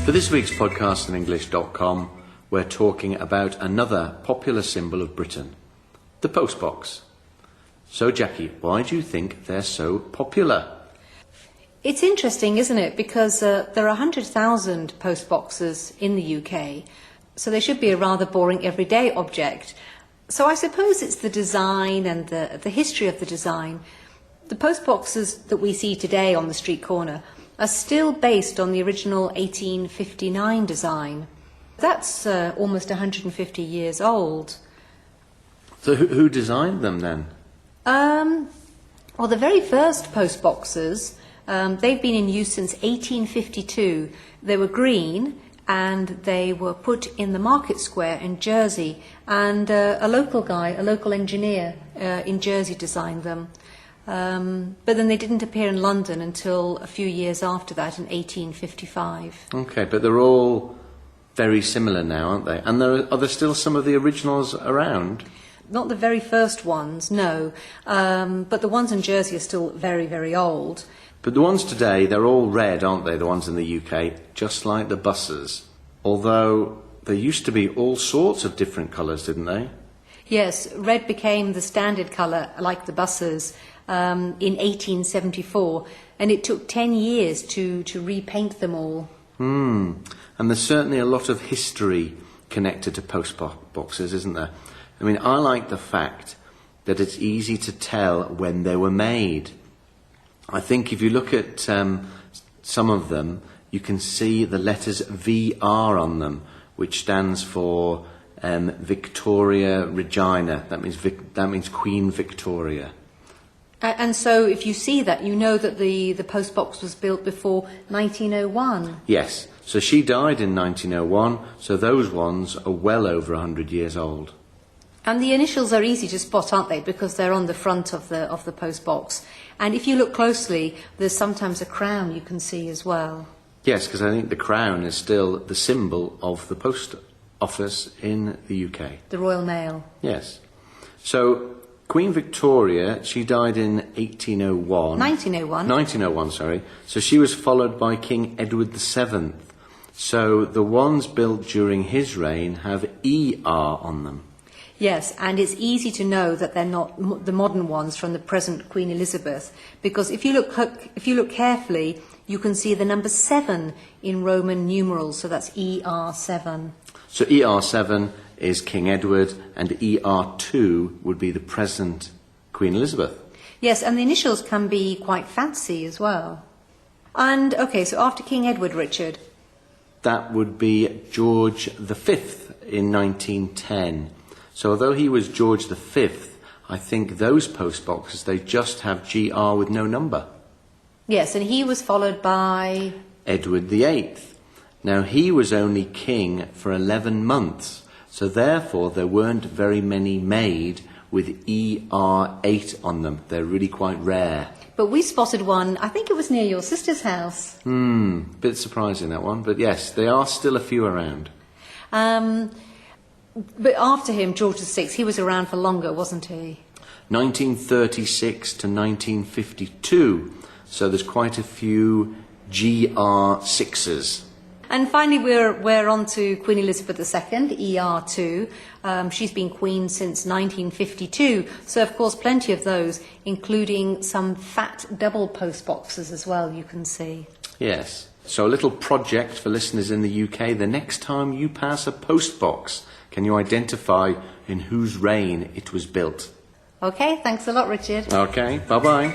For this week's podcast on English.com, we're talking about another popular symbol of Britain, the postbox. So, Jackie, why do you think they're so popular? It's interesting, isn't it? Because there are 100,000 postboxes in the UK, so they should be a rather boring everyday object. So I suppose it's the design and the history of the design. The postboxes that we see today on the street corner are still based on the original 1859 design. That's almost 150 years old. So who designed them then? Well, the very first postboxes, they've been in use since 1852. They were green and they were put in the market square in Jersey, and a local engineer in Jersey designed them. But then they didn't appear in London until a few years after that, in 1855. Okay, but they're all very similar now, aren't they? And are there still some of the originals around? Not the very first ones, no. But the ones in Jersey are still very, very old. But the ones today, they're all red, aren't they, the ones in the UK, just like the buses. Although there used to be all sorts of different colours, didn't they? Yes, red became the standard colour, like the buses, in 1874. And it took 10 years to repaint them all. And there's certainly a lot of history connected to postboxes, isn't there? I mean, I like the fact that it's easy to tell when they were made. I think if you look at some of them, you can see the letters VR on them, which stands for Victoria Regina. That means Queen Victoria. And so if you see that, you know that the postbox was built before 1901. Yes, so she died in 1901, so those ones are well over 100 years old. And the initials are easy to spot, aren't they? Because they're on the front of the postbox. And if you look closely, there's sometimes a crown you can see as well. Yes, because I think the crown is still the symbol of the post office in the UK. The Royal Mail. Yes. So Queen Victoria, she died in 1801. 1901. 1901, sorry. So she was followed by King Edward VII. So the ones built during his reign have ER on them. Yes, and it's easy to know that they're not the modern ones from the present Queen Elizabeth, because if you look carefully, you can see the number 7 in Roman numerals, so that's ER7. So ER7 is King Edward, and ER2 would be the present Queen Elizabeth. Yes, and the initials can be quite fancy as well. And, okay, so after King Edward, Richard? That would be George V in 1910. So although he was George V, I think those postboxes, they just have GR with no number. Yes, and he was followed by Edward VIII. Now, he was only king for 11 months, so therefore there weren't very many made with ER8 on them. They're really quite rare. But we spotted one, I think it was near your sister's house. Bit surprising, that one. But yes, there are still a few around. But after him, George VI, he was around for longer, wasn't he? 1936 to 1952. So there's quite a few GR6s. And finally, we're on to Queen Elizabeth II, ER2. She's been queen since 1952. So, of course, plenty of those, including some fat double postboxes as well, you can see. Yes. So a little project for listeners in the UK. The next time you pass a postbox, can you identify in whose reign it was built? Okay, thanks a lot, Richard. Okay, bye-bye.